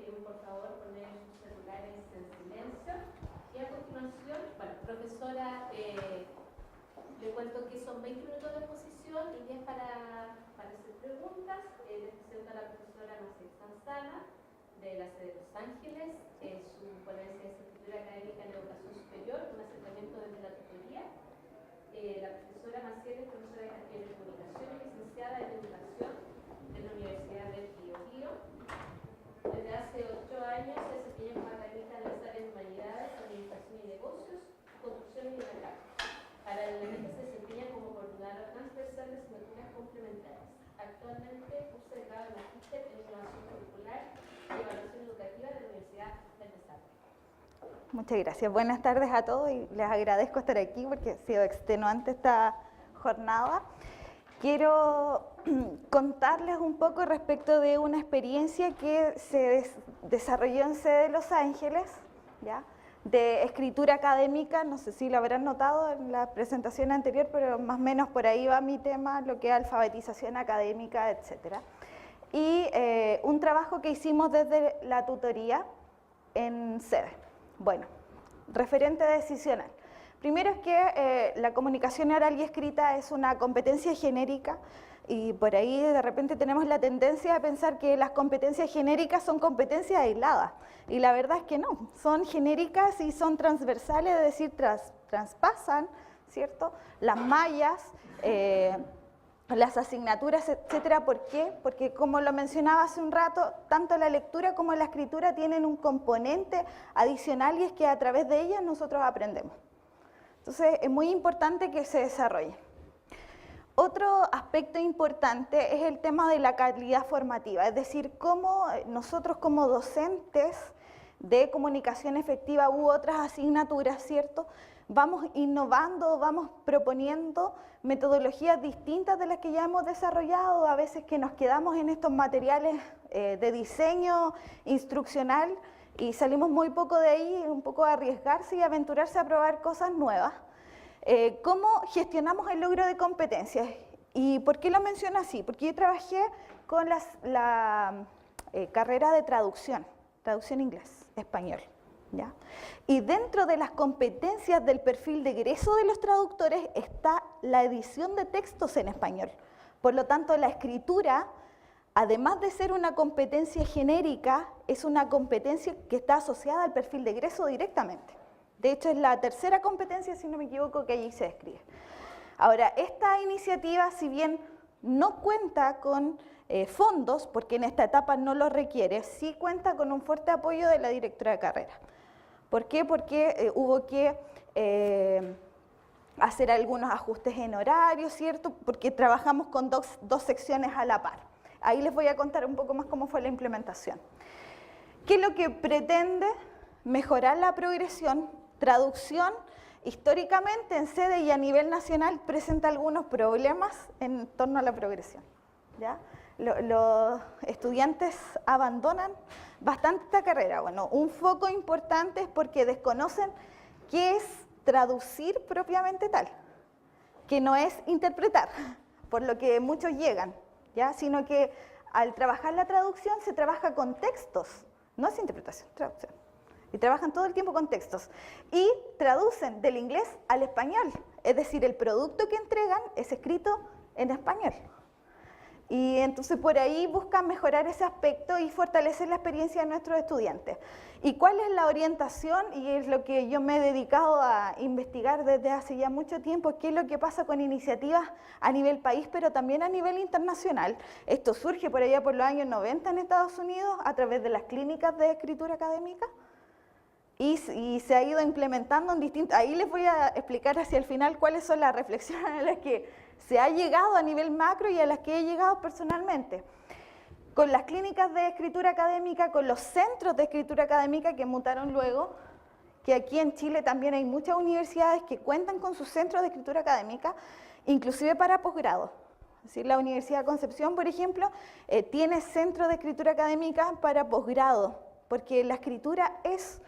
deberían por favor poner sus celulares en silencio. Y a continuación, bueno, profesora, le cuento que son 20 minutos de exposición y 10 para hacer preguntas. Les presento a la profesora Maciel Sanzana, de la sede de Los Ángeles. Su ponencia es Escritura Académica en Educación Superior, un acercamiento desde la tutoría. La profesora Maciel es profesora de Ingeniería de Comunicación y licenciada en Educación de la Universidad del Biobío. Desde hace 8 años se desempeña como académica en las áreas de Humanidades, Administración y Negocios, Construcción y Mercado. Paralelamente se desempeña como coordinadora transversal de asignaturas complementarias. Actualmente cursa el grado de Magíster en Innovación Curricular y Evaluación Educativa de la Universidad del Desarrollo. Muchas gracias. Buenas tardes a todos y les agradezco estar aquí porque ha sido extenuante esta jornada. Quiero contarles un poco respecto de una experiencia que se desarrolló en sede de Los Ángeles, ¿ya?, de escritura académica. No sé si lo habrán notado en la presentación anterior, pero más o menos por ahí va mi tema, lo que es alfabetización académica, etc. Y un trabajo que hicimos desde la tutoría en sede. Bueno, referente decisional. Primero es que la comunicación oral y escrita es una competencia genérica y por ahí de repente tenemos la tendencia a pensar que las competencias genéricas son competencias aisladas y la verdad es que no, son genéricas y son transversales, es decir, traspasan, ¿cierto?, las mallas, las asignaturas, etcétera. ¿Por qué? Porque como lo mencionaba hace un rato, tanto la lectura como la escritura tienen un componente adicional y es que a través de ellas nosotros aprendemos. Entonces es muy importante que se desarrolle. Otro aspecto importante es el tema de la calidad formativa, es decir, cómo nosotros como docentes de comunicación efectiva u otras asignaturas, ¿cierto?, vamos innovando, vamos proponiendo metodologías distintas de las que ya hemos desarrollado, a veces que nos quedamos en estos materiales de diseño instruccional y salimos muy poco de ahí, un poco a arriesgarse y aventurarse a probar cosas nuevas. ¿Cómo gestionamos el logro de competencias? ¿Y por qué lo menciono así? Porque yo trabajé con la carrera de traducción inglés, español, ¿ya? Y dentro de las competencias del perfil de egreso de los traductores está la edición de textos en español. Por lo tanto, la escritura, además de ser una competencia genérica, es una competencia que está asociada al perfil de egreso directamente. De hecho, es la tercera competencia, si no me equivoco, que allí se describe. Ahora, esta iniciativa, si bien no cuenta con fondos, porque en esta etapa no lo requiere, sí cuenta con un fuerte apoyo de la directora de carrera. ¿Por qué? Porque hubo que hacer algunos ajustes en horario, ¿cierto? Porque trabajamos con dos secciones a la par. Ahí les voy a contar un poco más cómo fue la implementación. ¿Qué es lo que pretende? Mejorar la progresión. Traducción, históricamente en sede y a nivel nacional, presenta algunos problemas en torno a la progresión, ¿ya? Los estudiantes abandonan bastante esta carrera. Bueno, un foco importante es porque desconocen qué es traducir propiamente tal, que no es interpretar, por lo que muchos llegan, ¿ya? Sino que al trabajar la traducción se trabaja con textos, no es interpretación, traducción. Y trabajan todo el tiempo con textos y traducen del inglés al español, es decir, el producto que entregan es escrito en español. Y entonces por ahí buscan mejorar ese aspecto y fortalecer la experiencia de nuestros estudiantes. ¿Y cuál es la orientación? Y es lo que yo me he dedicado a investigar desde hace ya mucho tiempo, qué es lo que pasa con iniciativas a nivel país, pero también a nivel internacional. Esto surge por allá por los años 90 en Estados Unidos a través de las clínicas de escritura académica. Y se ha ido implementando en distintos... Ahí les voy a explicar hacia el final cuáles son las reflexiones a las que se ha llegado a nivel macro y a las que he llegado personalmente. Con las clínicas de escritura académica, con los centros de escritura académica que mutaron luego, que aquí en Chile también hay muchas universidades que cuentan con sus centros de escritura académica, inclusive para posgrado. Es decir, la Universidad de Concepción, por ejemplo, tiene centros de escritura académica para posgrado, porque la escritura es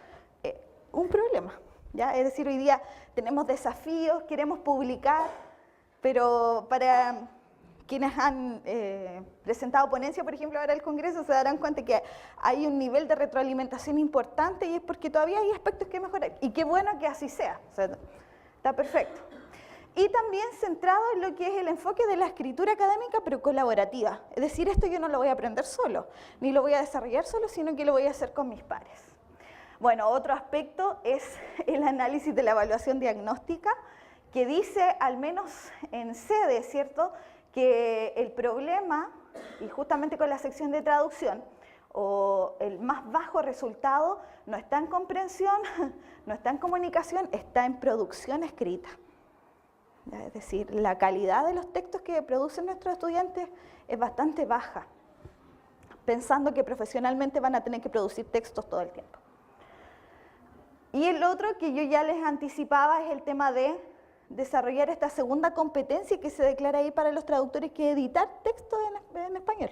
un problema, ¿ya? Es decir, hoy día tenemos desafíos, queremos publicar, pero para quienes han presentado ponencia, por ejemplo, ahora al Congreso, se darán cuenta que hay un nivel de retroalimentación importante y es porque todavía hay aspectos que mejorar. Y qué bueno que así sea, o sea, está perfecto. Y también centrado en lo que es el enfoque de la escritura académica, pero colaborativa. Es decir, esto yo no lo voy a aprender solo, ni lo voy a desarrollar solo, sino que lo voy a hacer con mis pares. Bueno, otro aspecto es el análisis de la evaluación diagnóstica, que dice, al menos en sede, ¿cierto?, que el problema, y justamente con la sección de traducción, o el más bajo resultado, no está en comprensión, no está en comunicación, está en producción escrita. Es decir, la calidad de los textos que producen nuestros estudiantes es bastante baja, pensando que profesionalmente van a tener que producir textos todo el tiempo. Y el otro que yo ya les anticipaba es el tema de desarrollar esta segunda competencia que se declara ahí para los traductores, que es editar textos en español.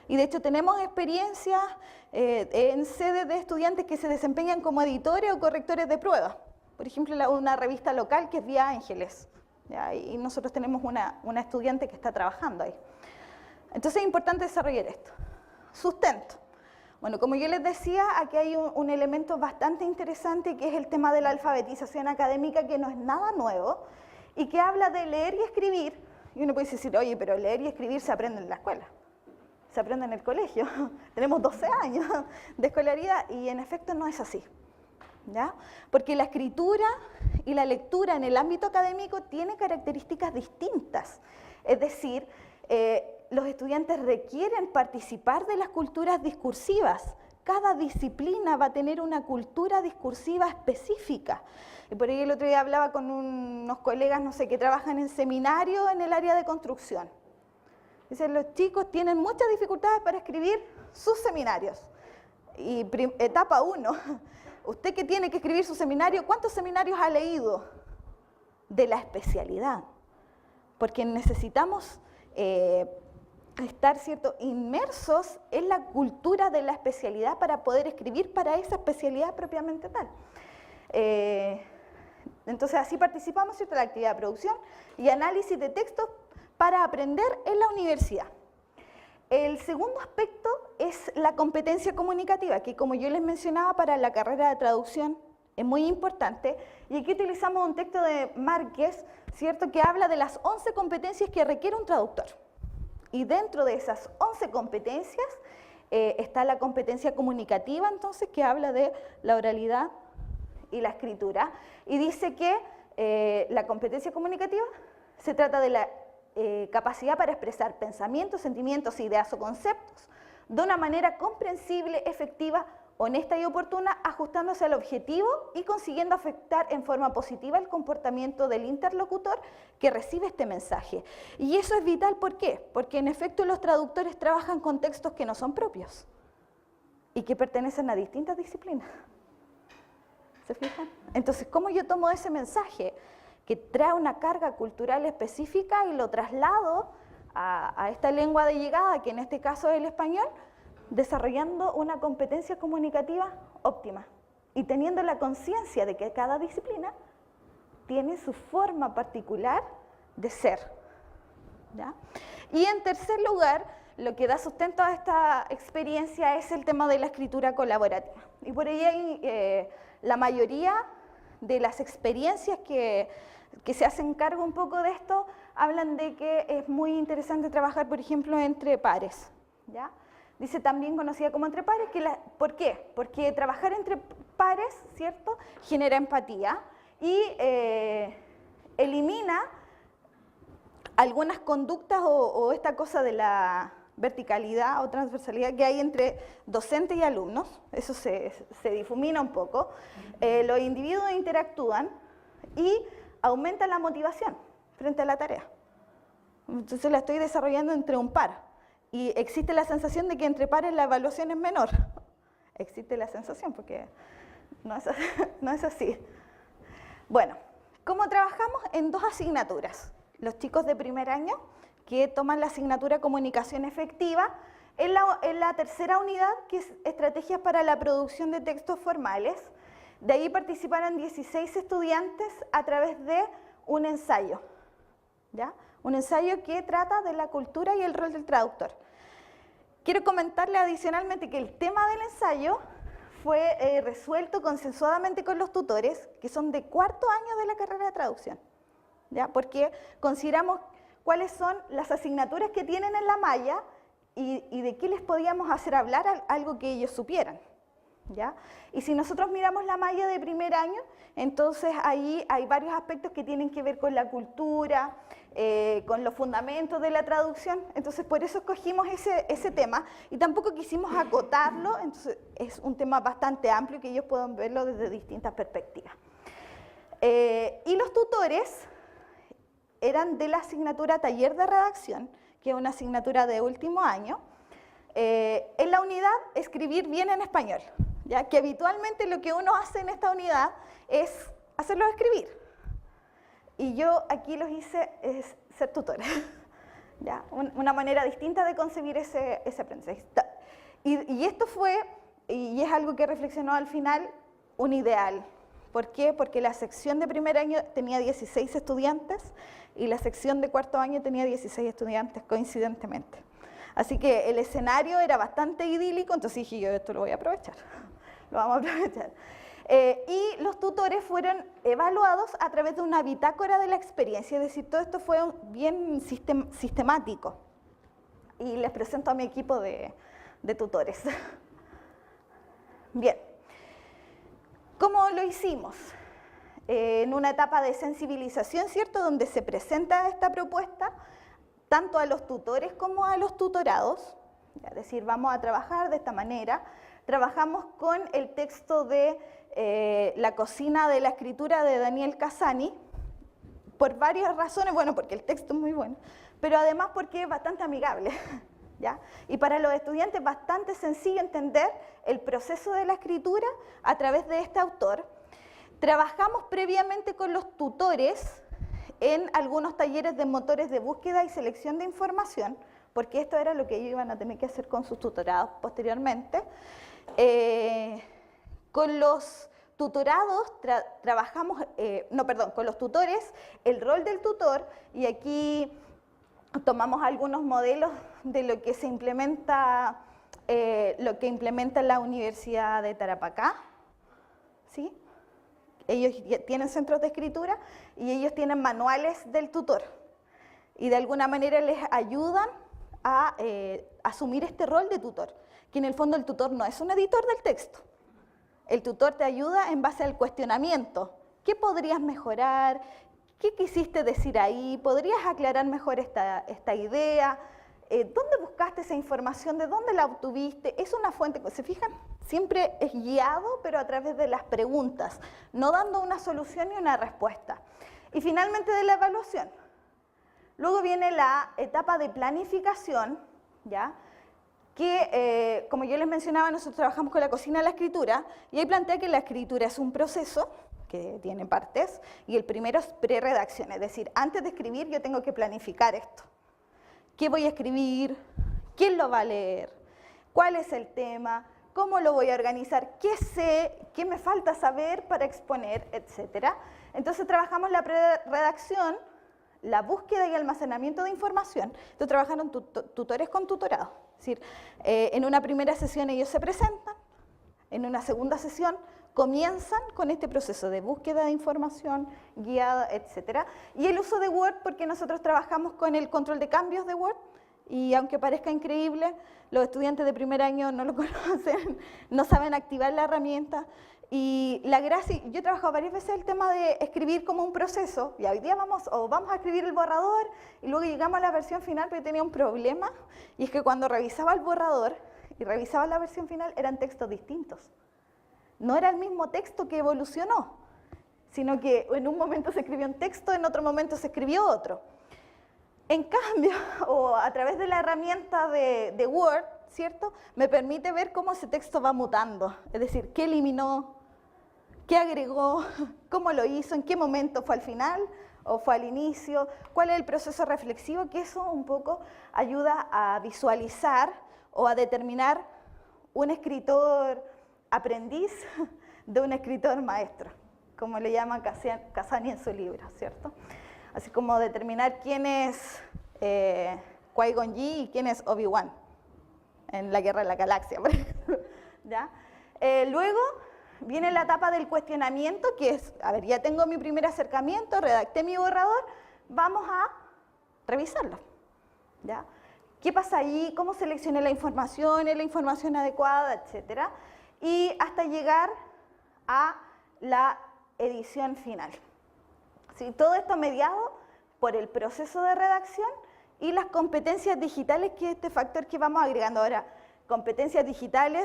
Y de hecho tenemos experiencias en sedes de estudiantes que se desempeñan como editores o correctores de pruebas. Por ejemplo, una revista local que es Vía Ángeles. ¿Ya? Y nosotros tenemos una estudiante que está trabajando ahí. Entonces es importante desarrollar esto. Sustento. Bueno, como yo les decía, aquí hay un elemento bastante interesante que es el tema de la alfabetización académica, que no es nada nuevo y que habla de leer y escribir. Y uno puede decir, oye, pero leer y escribir se aprende en la escuela, se aprende en el colegio. Tenemos 12 años de escolaridad y en efecto no es así. ¿Ya? Porque la escritura y la lectura en el ámbito académico tiene características distintas. Es decir, los estudiantes requieren participar de las culturas discursivas. Cada disciplina va a tener una cultura discursiva específica. Y por ahí el otro día hablaba con unos colegas, no sé, que trabajan en seminario en el área de construcción. Dicen, los chicos tienen muchas dificultades para escribir sus seminarios. Y etapa 1. Usted que tiene que escribir su seminario, ¿cuántos seminarios ha leído? De la especialidad. Porque necesitamos estar, ¿cierto?, inmersos en la cultura de la especialidad para poder escribir para esa especialidad propiamente tal. Entonces así participamos, ¿cierto?, en la actividad de producción y análisis de textos para aprender en la universidad. El segundo aspecto es la competencia comunicativa, que como yo les mencionaba para la carrera de traducción es muy importante, y aquí utilizamos un texto de Márquez, ¿cierto?, que habla de las 11 competencias que requiere un traductor. Y dentro de esas 11 competencias está la competencia comunicativa, entonces, que habla de la oralidad y la escritura, y dice que la competencia comunicativa se trata de la capacidad para expresar pensamientos, sentimientos, ideas o conceptos de una manera comprensible, efectiva, honesta y oportuna, ajustándose al objetivo y consiguiendo afectar en forma positiva el comportamiento del interlocutor que recibe este mensaje. Y eso es vital, ¿por qué? Porque en efecto los traductores trabajan con textos que no son propios y que pertenecen a distintas disciplinas. ¿Se fijan? Entonces, ¿cómo yo tomo ese mensaje que trae una carga cultural específica y lo traslado a esta lengua de llegada, que en este caso es el español, desarrollando una competencia comunicativa óptima y teniendo la conciencia de que cada disciplina tiene su forma particular de ser? ¿Ya? Y en tercer lugar, lo que da sustento a esta experiencia es el tema de la escritura colaborativa. Y por ahí hay, la mayoría de las experiencias que se hacen cargo un poco de esto hablan de que es muy interesante trabajar, por ejemplo, entre pares. ¿Ya? Dice también conocida como entre pares, ¿por qué? Porque trabajar entre pares, ¿cierto?, genera empatía y elimina algunas conductas o esta cosa de la verticalidad o transversalidad que hay entre docente y alumnos. Eso se difumina un poco. Los individuos interactúan y aumenta la motivación frente a la tarea. Entonces la estoy desarrollando entre un par. Y existe la sensación de que entre pares la evaluación es menor. Existe la sensación, porque no es así. Bueno, ¿cómo trabajamos? En 2 asignaturas. Los chicos de primer año, que toman la asignatura Comunicación Efectiva, en la tercera unidad, que es Estrategias para la producción de textos formales. De ahí participaron 16 estudiantes a través de un ensayo. ¿Ya? un ensayo que trata de la cultura y el rol del traductor. Quiero comentarle adicionalmente que el tema del ensayo fue resuelto consensuadamente con los tutores, que son de cuarto año de la carrera de traducción, ¿ya? Porque consideramos cuáles son las asignaturas que tienen en la malla y de qué les podíamos hacer hablar algo que ellos supieran, ¿ya? Y si nosotros miramos la malla de primer año, entonces ahí hay varios aspectos que tienen que ver con la cultura, con los fundamentos de la traducción, entonces por eso escogimos ese tema y tampoco quisimos acotarlo, entonces es un tema bastante amplio que ellos pueden verlo desde distintas perspectivas. Y los tutores eran de la asignatura Taller de Redacción, que es una asignatura de último año, en la unidad Escribir bien en español, ya que habitualmente lo que uno hace en esta unidad es hacerlos escribir. Y yo aquí los hice es ser tutora, ¿ya? Una manera distinta de concebir ese aprendizaje. Y esto fue, y es algo que reflexionó al final, un ideal. ¿Por qué? Porque la sección de primer año tenía 16 estudiantes y la sección de cuarto año tenía 16 estudiantes, coincidentemente. Así que el escenario era bastante idílico, entonces dije yo, esto lo voy a aprovechar, lo vamos a aprovechar. Y los tutores fueron evaluados a través de una bitácora de la experiencia, es decir, todo esto fue bien sistemático. Y les presento a mi equipo de tutores. Bien, ¿cómo lo hicimos? En una etapa de sensibilización, ¿cierto?, donde se presenta esta propuesta, tanto a los tutores como a los tutorados, es decir, vamos a trabajar de esta manera. Trabajamos con el texto de La cocina de la escritura de Daniel Cassani, por varias razones, bueno, porque el texto es muy bueno, pero además porque es bastante amigable, ¿ya? Y para los estudiantes es bastante sencillo entender el proceso de la escritura a través de este autor. Trabajamos previamente con los tutores en algunos talleres de motores de búsqueda y selección de información, porque esto era lo que ellos iban a tener que hacer con sus tutorados posteriormente. Con los tutorados trabajamos, con los tutores, el rol del tutor, y aquí tomamos algunos modelos de lo que se implementa, la Universidad de Tarapacá, ¿sí? Ellos tienen centros de escritura y ellos tienen manuales del tutor y de alguna manera les ayudan a asumir este rol de tutor, que en el fondo el tutor no es un editor del texto. El tutor te ayuda en base al cuestionamiento. ¿Qué podrías mejorar? ¿Qué quisiste decir ahí? ¿Podrías aclarar mejor esta idea? ¿Dónde buscaste esa información? ¿De dónde la obtuviste? Es una fuente, ¿se fijan? Siempre es guiado, pero a través de las preguntas, no dando una solución ni una respuesta. Y finalmente de la evaluación. Luego viene la etapa de planificación, ¿ya? Que, como yo les mencionaba, nosotros trabajamos con la cocina de la escritura, y ahí plantea que la escritura es un proceso que tiene partes, y el primero es pre-redacción, es decir, antes de escribir yo tengo que planificar esto. ¿Qué voy a escribir? ¿Quién lo va a leer? ¿Cuál es el tema? ¿Cómo lo voy a organizar? ¿Qué sé? ¿Qué me falta saber para exponer? Etcétera. Entonces trabajamos la pre-redacción, la búsqueda y almacenamiento de información. Entonces trabajaron tutores con tutorado. Es decir, en una primera sesión ellos se presentan, en una segunda sesión comienzan con este proceso de búsqueda de información, guiada, etc. Y el uso de Word, porque nosotros trabajamos con el control de cambios de Word, y aunque parezca increíble, los estudiantes de primer año no lo conocen, no saben activar la herramienta. Y la gracia, yo he trabajado varias veces el tema de escribir como un proceso, y hoy día vamos a escribir el borrador, y luego llegamos a la versión final, pero yo tenía un problema, y es que cuando revisaba el borrador y revisaba la versión final, eran textos distintos. No era el mismo texto que evolucionó, sino que en un momento se escribió un texto, en otro momento se escribió otro. En cambio, o a través de la herramienta de Word, ¿cierto?, me permite ver cómo ese texto va mutando, es decir, qué eliminó, qué agregó, cómo lo hizo, en qué momento, fue al final o fue al inicio, cuál es el proceso reflexivo, que eso un poco ayuda a visualizar o a determinar un escritor aprendiz de un escritor maestro, como le llama Cassani en su libro, ¿cierto? así como determinar quién es Qui-Gon Jinn y quién es Obi-Wan en la Guerra de la Galaxia, por ejemplo, ¿ya? Luego viene la etapa del cuestionamiento, que es, a ver, ya tengo mi primer acercamiento, redacté mi borrador, vamos a revisarlo, ¿ya? ¿Qué pasa ahí? ¿Cómo seleccioné la información? ¿Es la información adecuada? Etcétera. Y hasta llegar a la edición final. ¿Sí? Todo esto mediado por el proceso de redacción y las competencias digitales, que es este factor que vamos agregando. Ahora, competencias digitales,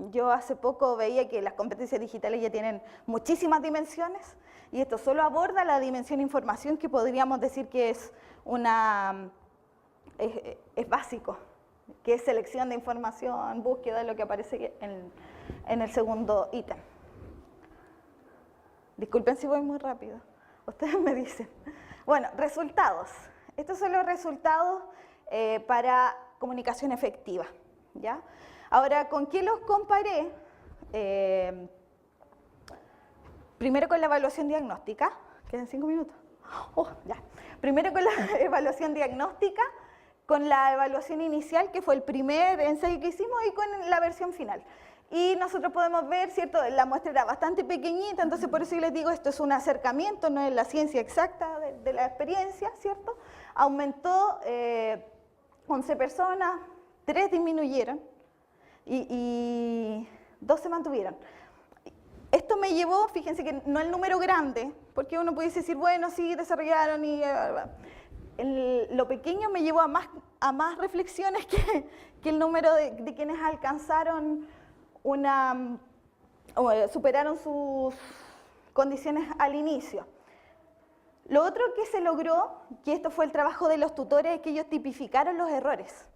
yo hace poco veía que las competencias digitales ya tienen muchísimas dimensiones y esto solo aborda la dimensión información, que podríamos decir que es es básico, que es selección de información, búsqueda, lo que aparece en el segundo ítem. Disculpen si voy muy rápido, ustedes me dicen. Bueno, resultados. Estos son los resultados para comunicación efectiva, ¿ya? Ahora, ¿con qué los comparé? Primero con la evaluación diagnóstica. ¿Quedan 5 minutos? Ya. Primero con la evaluación diagnóstica, con la evaluación inicial, que fue el primer ensayo que hicimos, y con la versión final. Y nosotros podemos ver, ¿cierto? La muestra era bastante pequeñita, entonces por eso yo les digo, esto es un acercamiento, no es la ciencia exacta de la experiencia, ¿cierto? Aumentó 11 personas, 3 disminuyeron y 2 se mantuvieron. Esto me llevó, fíjense que no el número grande, porque uno pudiese decir, bueno, sí, desarrollaron y... lo pequeño me llevó a más reflexiones que el número de quienes alcanzaron superaron sus condiciones al inicio. Lo otro que se logró, que esto fue el trabajo de los tutores, es que ellos tipificaron los errores.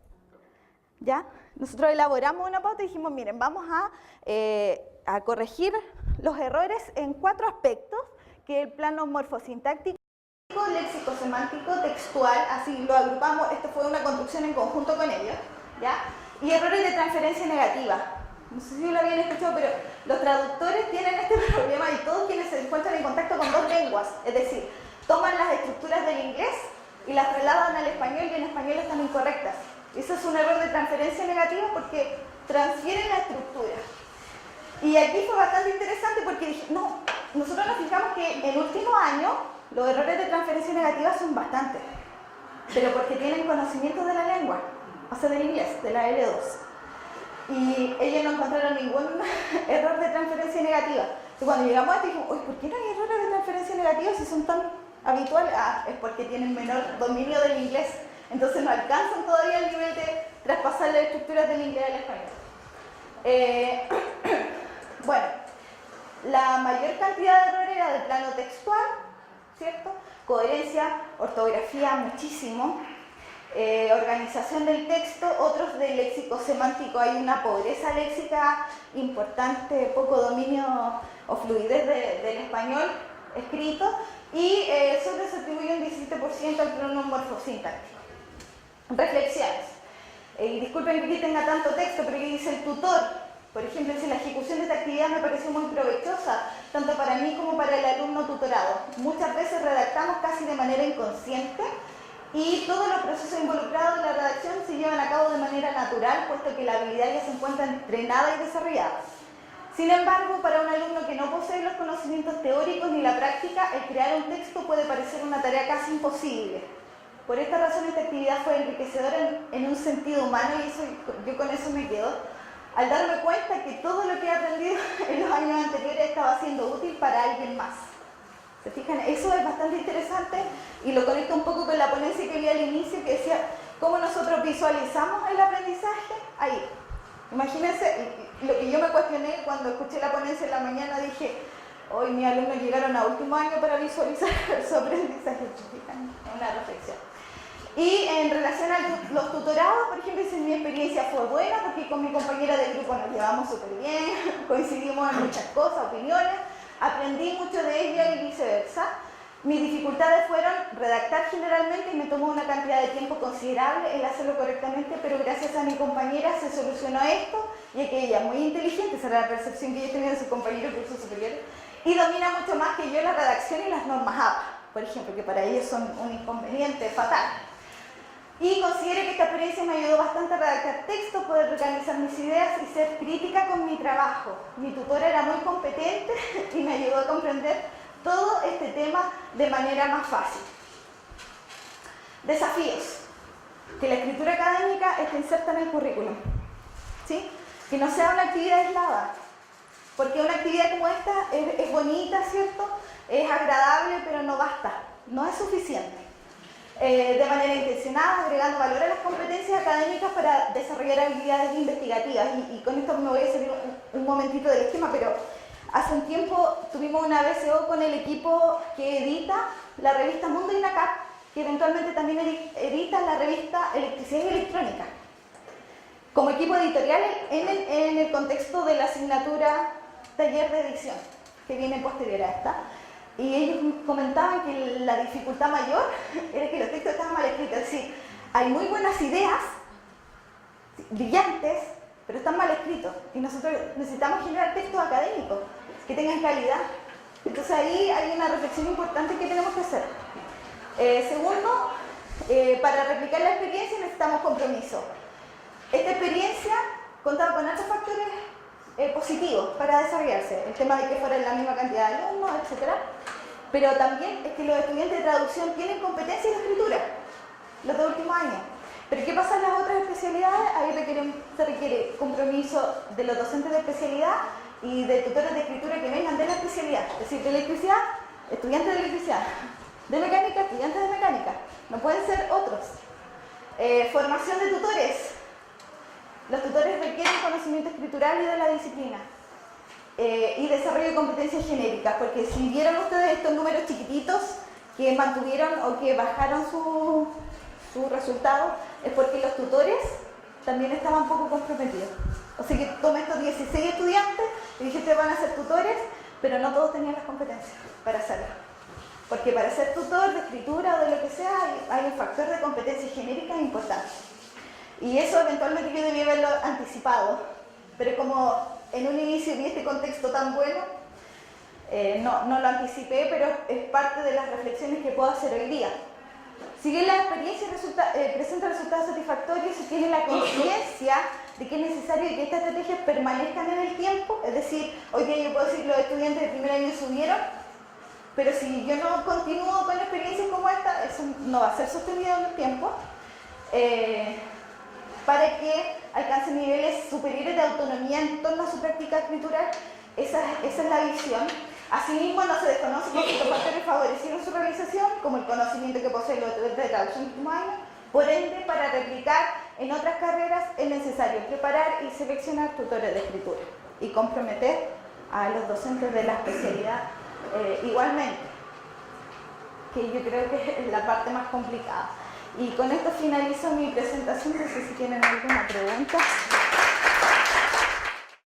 ¿Ya? Nosotros elaboramos una pauta y dijimos, miren, vamos a corregir los errores en 4 aspectos, que es el plano morfosintáctico, léxico, semántico, textual, así lo agrupamos, esto fue una construcción en conjunto con ellos, ¿ya? Y errores de transferencia negativa. No sé si lo habían escuchado, pero los traductores tienen este problema, y todos quienes se encuentran en contacto con 2 lenguas, es decir, toman las estructuras del inglés y las trasladan al español, y en español están incorrectas. Eso es un error de transferencia negativa porque transfieren la estructura. Y aquí fue bastante interesante porque dije, no, nosotros nos fijamos que en el último año los errores de transferencia negativa son bastantes, pero porque tienen conocimiento de la lengua, o sea, del inglés, de la L2. Y ellos no encontraron ningún error de transferencia negativa. Entonces, cuando llegamos a esto dijimos, uy, ¿por qué no hay errores de transferencia negativa si son tan habituales? Ah, es porque tienen menor dominio del inglés. Entonces no alcanzan todavía el nivel de traspasar las estructuras del inglés al español. Bueno, la mayor cantidad de errores era del plano textual, ¿cierto? Coherencia, ortografía, muchísimo. Organización del texto, otros de léxico semántico. Hay una pobreza léxica importante, poco dominio o fluidez del español escrito, y solo se atribuye un 17% al plano morfosintáctico. Reflexiones. Disculpen que aquí tenga tanto texto, pero aquí dice el tutor. Por ejemplo, dice, la ejecución de esta actividad me pareció muy provechosa, tanto para mí como para el alumno tutorado. Muchas veces redactamos casi de manera inconsciente y todos los procesos involucrados en la redacción se llevan a cabo de manera natural, puesto que la habilidad ya se encuentra entrenada y desarrollada. Sin embargo, para un alumno que no posee los conocimientos teóricos ni la práctica, el crear un texto puede parecer una tarea casi imposible. Por esta razón, esta actividad fue enriquecedora en un sentido humano, y yo con eso me quedo, al darme cuenta que todo lo que he aprendido en los años anteriores estaba siendo útil para alguien más. ¿Se fijan? Eso es bastante interesante y lo conecto un poco con la ponencia que vi al inicio, que decía cómo nosotros visualizamos el aprendizaje ahí. Imagínense, lo que yo me cuestioné cuando escuché la ponencia en la mañana, dije, hoy mis alumnos llegaron a último año para visualizar su aprendizaje. ¿Se fijan? Es una reflexión. Y en relación a los tutorados, por ejemplo, mi experiencia fue buena porque con mi compañera de grupo nos llevamos súper bien, coincidimos en muchas cosas, opiniones, aprendí mucho de ella y viceversa. Mis dificultades fueron redactar generalmente y me tomó una cantidad de tiempo considerable el hacerlo correctamente, pero gracias a mi compañera se solucionó esto, ya que ella es muy inteligente, esa era la percepción que yo tenía de sus compañeros de curso superior, y domina mucho más que yo la redacción y las normas APA. por ejemplo, que para ellos son un inconveniente fatal. Y considero que esta experiencia me ayudó bastante a redactar textos, poder organizar mis ideas y ser crítica con mi trabajo. Mi tutora era muy competente y me ayudó a comprender todo este tema de manera más fácil. Desafíos. Que la escritura académica esté inserta en el currículum, ¿sí? Que no sea una actividad aislada, porque una actividad como esta es bonita, ¿cierto? Es agradable, pero no basta, no es suficiente. De manera intencionada, agregando valor a las competencias académicas para desarrollar habilidades investigativas. Y con esto me voy a salir un momentito del esquema, pero hace un tiempo tuvimos una BCO con el equipo que edita la revista Mundo INACAP, que eventualmente también edita la revista Electricidad y Electrónica, como equipo editorial en el contexto de la asignatura Taller de Edición, que viene posterior a esta. Y ellos comentaban que la dificultad mayor era que los textos estaban mal escritos, es decir, hay muy buenas ideas, brillantes, pero están mal escritos, y nosotros necesitamos generar textos académicos que tengan calidad. Entonces ahí hay una reflexión importante que tenemos que hacer. Segundo, para replicar la experiencia necesitamos compromiso. Esta experiencia contaba con otros factores positivos para desarrollarse, el tema de que fuera la misma cantidad de alumnos, etc. Pero también es que los estudiantes de traducción tienen competencia en escritura, los de últimos años. Pero ¿qué pasa en las otras especialidades? Ahí se requiere compromiso de los docentes de especialidad y de tutores de escritura que vengan de la especialidad, es decir, de electricidad, estudiantes de electricidad, de mecánica, estudiantes de mecánica, no pueden ser otros. Formación de tutores. Los tutores requieren conocimiento escritural y de la disciplina. Y desarrollo de competencias genéricas, porque si vieron ustedes estos números chiquititos que mantuvieron o que bajaron su resultado, es porque los tutores también estaban poco comprometidos. O sea que tomé estos 16 estudiantes y dije que van a ser tutores, pero no todos tenían las competencias para hacerlo. Porque para ser tutor de escritura o de lo que sea, hay un factor de competencia genérica importante. Y eso eventualmente yo debía haberlo anticipado, pero como en un inicio vi este contexto tan bueno, no lo anticipé, pero es parte de las reflexiones que puedo hacer hoy día. Si bien la experiencia presenta resultados satisfactorios, se tiene la conciencia de que es necesario que estas estrategias permanezcan en el tiempo, es decir, hoy día yo puedo decir que los estudiantes del primer año subieron, pero si yo no continúo con experiencias como esta, eso no va a ser sostenido en el tiempo. Para que alcance niveles superiores de autonomía en torno a su práctica escritural, esa es la visión. Asimismo, no se desconoce que estos factores favorecieron su realización, como el conocimiento que poseen los estudiantes de traducción en último año. Por ende, para replicar en otras carreras es necesario preparar y seleccionar tutores de escritura y comprometer a los docentes de la especialidad igualmente, que yo creo que es la parte más complicada. Y con esto finalizo mi presentación, no sé si tienen alguna pregunta.